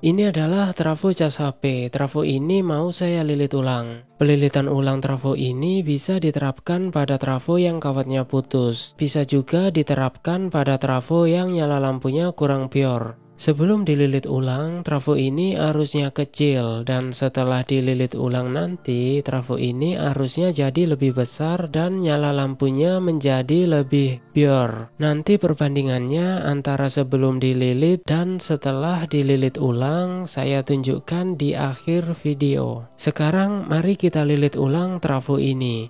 Ini adalah trafo cas HP. Trafo ini mau saya lilit ulang. Pelilitan ulang trafo ini bisa diterapkan pada trafo yang kawatnya putus. Bisa juga diterapkan pada trafo yang nyala lampunya kurang pure. Sebelum dililit ulang, trafo ini arusnya kecil, dan setelah dililit ulang nanti, trafo ini arusnya jadi lebih besar dan nyala lampunya menjadi lebih pure. Nanti perbandingannya antara sebelum dililit dan setelah dililit ulang, saya tunjukkan di akhir video. Sekarang mari kita lilit ulang trafo ini.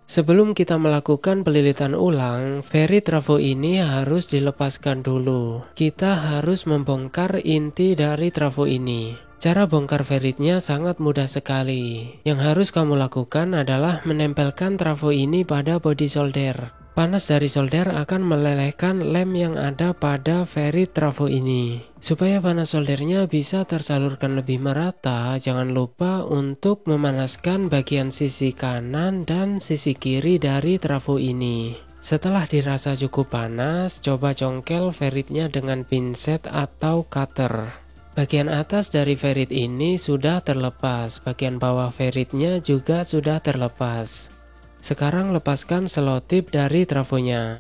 Sebelum kita melakukan pelilitan ulang, ferit trafo ini harus dilepaskan dulu. Kita harus membongkar inti dari trafo ini. Cara bongkar feritnya sangat mudah sekali. Yang harus kamu lakukan adalah menempelkan trafo ini pada body solder. Panas dari solder akan melelehkan lem yang ada pada ferit trafo ini. Supaya panas soldernya bisa tersalurkan lebih merata, jangan lupa untuk memanaskan bagian sisi kanan dan sisi kiri dari trafo ini. Setelah dirasa cukup panas, coba congkel feritnya dengan pinset atau cutter. Bagian atas dari ferit ini sudah terlepas, bagian bawah feritnya juga sudah terlepas. Sekarang lepaskan selotip dari trafonya.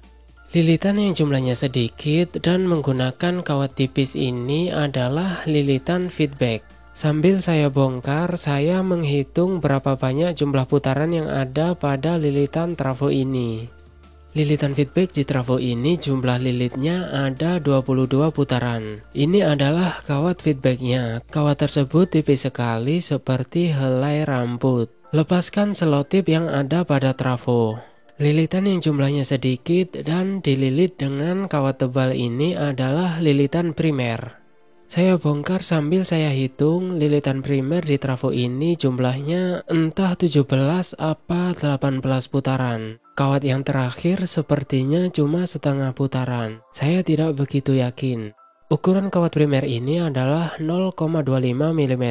Lilitan yang jumlahnya sedikit dan menggunakan kawat tipis ini adalah lilitan feedback. Sambil saya bongkar, saya menghitung berapa banyak jumlah putaran yang ada pada lilitan trafo ini. Lilitan feedback di trafo ini jumlah lilitnya ada 22 putaran. Ini adalah kawat feedbacknya. Kawat tersebut tipis sekali seperti helai rambut. Lepaskan selotip yang ada pada trafo. Lilitan yang jumlahnya sedikit dan dililit dengan kawat tebal ini adalah lilitan primer. Saya bongkar sambil saya hitung lilitan primer di trafo ini jumlahnya entah 17 apa 18 putaran. Kawat yang terakhir sepertinya cuma setengah putaran. Saya tidak begitu yakin. Ukuran kawat primer ini adalah 0,25 mm.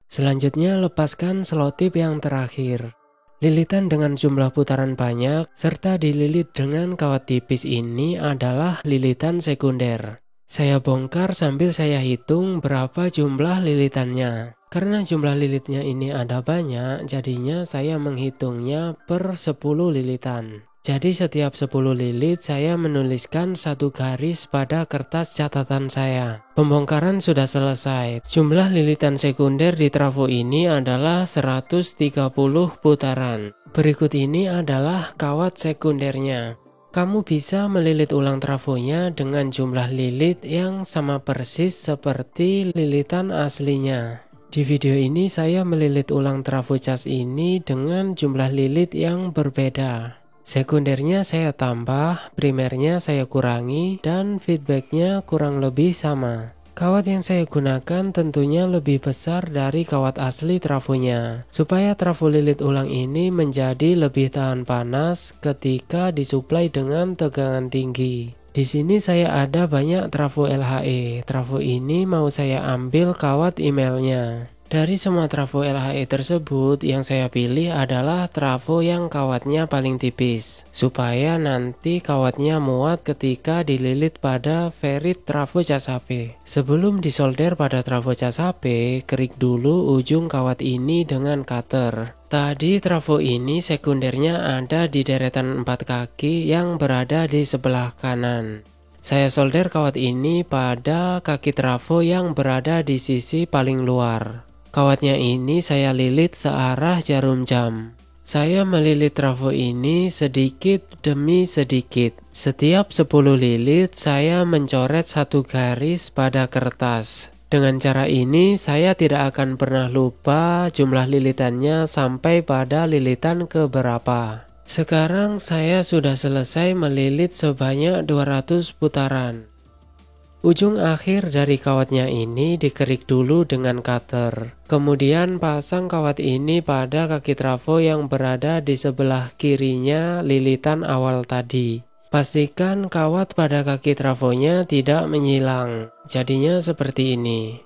Selanjutnya lepaskan selotip yang terakhir. Lilitan dengan jumlah putaran banyak serta dililit dengan kawat tipis ini adalah lilitan sekunder. Saya bongkar sambil saya hitung berapa jumlah lilitannya. Karena jumlah lilitnya ini ada banyak, jadinya saya menghitungnya per 10 lilitan. Jadi setiap 10 lilit saya menuliskan satu garis pada kertas catatan saya. Pembongkaran sudah selesai. Jumlah lilitan sekunder di trafo ini adalah 130 putaran. Berikut ini adalah kawat sekundernya. Kamu bisa melilit ulang trafonya dengan jumlah lilit yang sama persis seperti lilitan aslinya. Di video ini saya melilit ulang trafo cas ini dengan jumlah lilit yang berbeda. Sekundernya saya tambah, primernya saya kurangi, dan feedbacknya kurang lebih sama. Kawat yang saya gunakan tentunya lebih besar dari kawat asli trafonya, supaya trafo lilit ulang ini menjadi lebih tahan panas ketika disuplai dengan tegangan tinggi. Di sini saya ada banyak trafo LHE. Trafo ini mau saya ambil kawat emailnya. Dari semua trafo LHE tersebut, yang saya pilih adalah trafo yang kawatnya paling tipis, supaya nanti kawatnya muat ketika dililit pada ferit trafo cas HP. Sebelum disolder pada trafo cas HP, kerik dulu ujung kawat ini dengan cutter. Tadi trafo ini sekundernya ada di deretan 4 kaki yang berada di sebelah kanan. Saya solder kawat ini pada kaki trafo yang berada di sisi paling luar. Kawatnya ini saya lilit searah jarum jam. Saya melilit trafo ini sedikit demi sedikit. Setiap 10 lilit saya mencoret satu garis pada kertas. Dengan cara ini saya tidak akan pernah lupa jumlah lilitannya sampai pada lilitan keberapa. Sekarang saya sudah selesai melilit sebanyak 200 putaran. Ujung akhir dari kawatnya ini dikerik dulu dengan cutter. Kemudian pasang kawat ini pada kaki trafo yang berada di sebelah kirinya lilitan awal tadi. Pastikan kawat pada kaki trafonya tidak menyilang. Jadinya seperti ini.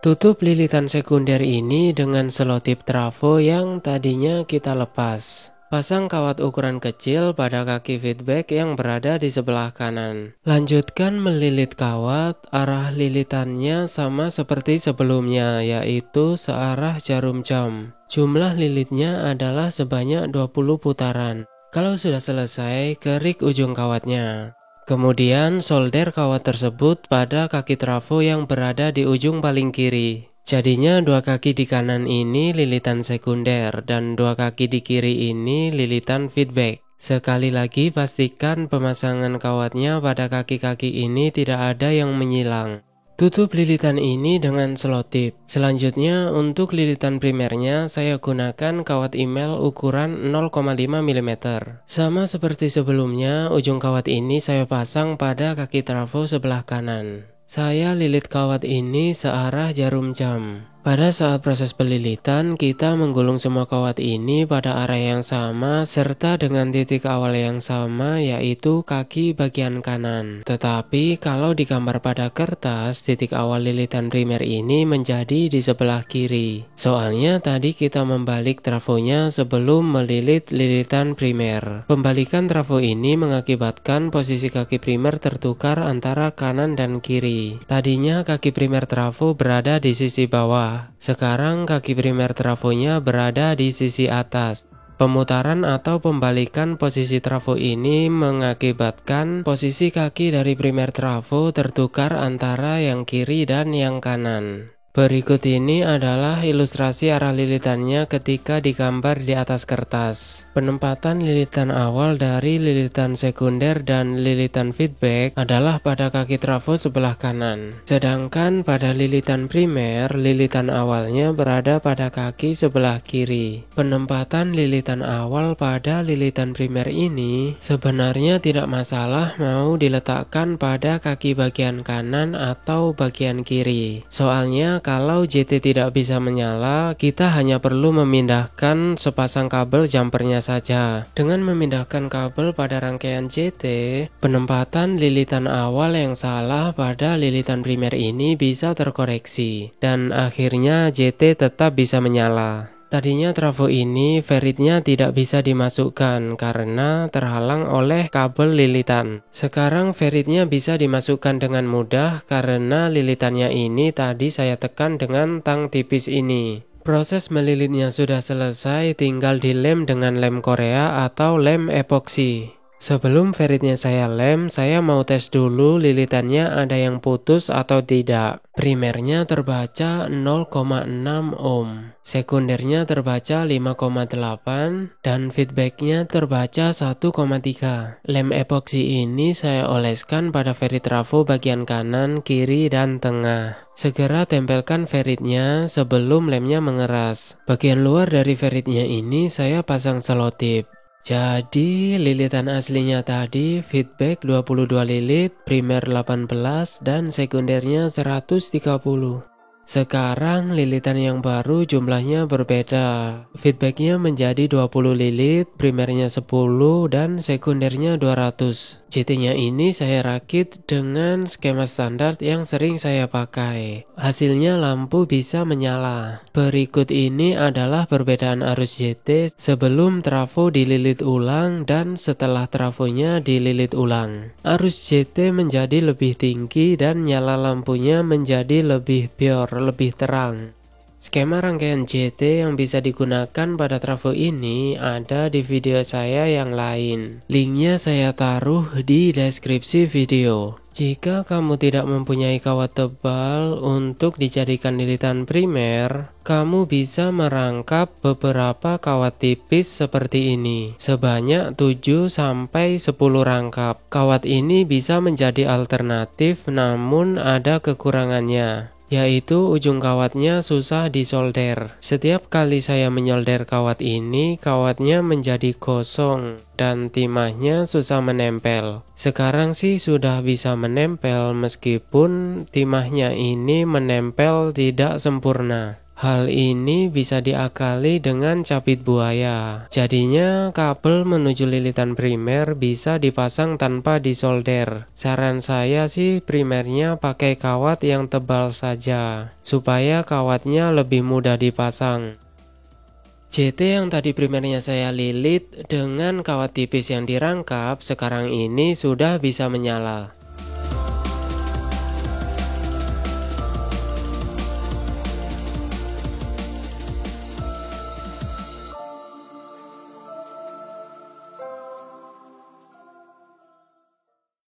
Tutup lilitan sekunder ini dengan selotip trafo yang tadinya kita lepas. Pasang kawat ukuran kecil pada kaki feedback yang berada di sebelah kanan. Lanjutkan melilit kawat, arah lilitannya sama seperti sebelumnya, yaitu searah jarum jam. Jumlah lilitnya adalah sebanyak 20 putaran. Kalau sudah selesai, kerik ujung kawatnya. Kemudian solder kawat tersebut pada kaki trafo yang berada di ujung paling kiri. Jadinya dua kaki di kanan ini lilitan sekunder dan dua kaki di kiri ini lilitan feedback. Sekali lagi pastikan pemasangan kawatnya pada kaki-kaki ini tidak ada yang menyilang. Tutup lilitan ini dengan selotip. Selanjutnya untuk lilitan primernya saya gunakan kawat email ukuran 0,5 mm. Sama seperti sebelumnya, ujung kawat ini saya pasang pada kaki trafo sebelah kanan. Saya lilit kawat ini searah jarum jam. Pada saat proses pelilitan, kita menggulung semua kawat ini pada arah yang sama serta dengan titik awal yang sama, yaitu kaki bagian kanan. Tetapi kalau digambar pada kertas, titik awal lilitan primer ini menjadi di sebelah kiri. Soalnya tadi kita membalik trafonya sebelum melilit lilitan primer. Pembalikan trafo ini mengakibatkan posisi kaki primer tertukar antara kanan dan kiri. Tadinya kaki primer trafo berada di sisi bawah. Sekarang kaki primer trafonya berada di sisi atas. Pemutaran atau pembalikan posisi trafo ini mengakibatkan posisi kaki dari primer trafo tertukar antara yang kiri dan yang kanan. Berikut ini adalah ilustrasi arah lilitannya ketika digambar di atas kertas. Penempatan lilitan awal dari lilitan sekunder dan lilitan feedback adalah pada kaki trafo sebelah kanan. Sedangkan pada lilitan primer, lilitan awalnya berada pada kaki sebelah kiri. Penempatan lilitan awal pada lilitan primer ini sebenarnya tidak masalah mau diletakkan pada kaki bagian kanan atau bagian kiri. Soalnya kalau JT tidak bisa menyala, kita hanya perlu memindahkan sepasang kabel jumpernya saja. Dengan memindahkan kabel pada rangkaian JT, penempatan lilitan awal yang salah pada lilitan primer ini bisa terkoreksi, dan akhirnya JT tetap bisa menyala. Tadinya trafo ini feritnya tidak bisa dimasukkan karena terhalang oleh kabel lilitan. Sekarang feritnya bisa dimasukkan dengan mudah karena lilitannya ini tadi saya tekan dengan tang tipis ini. Proses melilitnya sudah selesai, tinggal dilem dengan lem Korea atau lem epoksi. Sebelum feritnya saya lem, saya mau tes dulu lilitannya ada yang putus atau tidak. Primernya terbaca 0,6 ohm, sekundernya terbaca 5,8, dan feedbacknya terbaca 1,3. Lem epoksi ini saya oleskan pada ferit trafo bagian kanan, kiri, dan tengah. Segera tempelkan feritnya sebelum lemnya mengeras. Bagian luar dari feritnya ini saya pasang selotip. Jadi lilitan aslinya tadi feedback 22 lilit, primer 18 dan sekundernya 130. Sekarang lilitan yang baru jumlahnya berbeda. Feedbacknya menjadi 20 lilit, primernya 10 dan sekundernya 200. JT-nya ini saya rakit dengan skema standar yang sering saya pakai. Hasilnya lampu bisa menyala. Berikut ini adalah perbedaan arus JT sebelum trafo dililit ulang dan setelah trafonya dililit ulang. Arus JT menjadi lebih tinggi dan nyala lampunya menjadi lebih pure, lebih terang. Skema rangkaian JT yang bisa digunakan pada trafo ini ada di video saya yang lain. Linknya saya taruh di deskripsi video. Jika kamu tidak mempunyai kawat tebal untuk dijadikan lilitan primer, kamu bisa merangkap beberapa kawat tipis seperti ini, sebanyak 7-10 rangkap. Kawat ini bisa menjadi alternatif namun ada kekurangannya, yaitu ujung kawatnya susah disolder. Setiap kali saya menyolder kawat ini, kawatnya menjadi gosong dan timahnya susah menempel. Sekarang sih sudah bisa menempel meskipun timahnya ini menempel tidak sempurna. Hal ini bisa diakali dengan capit buaya. Jadinya kabel menuju lilitan primer bisa dipasang tanpa disolder. Saran saya sih primernya pakai kawat yang tebal saja, supaya kawatnya lebih mudah dipasang. JT yang tadi primernya saya lilit dengan kawat tipis yang dirangkap, sekarang ini sudah bisa menyala.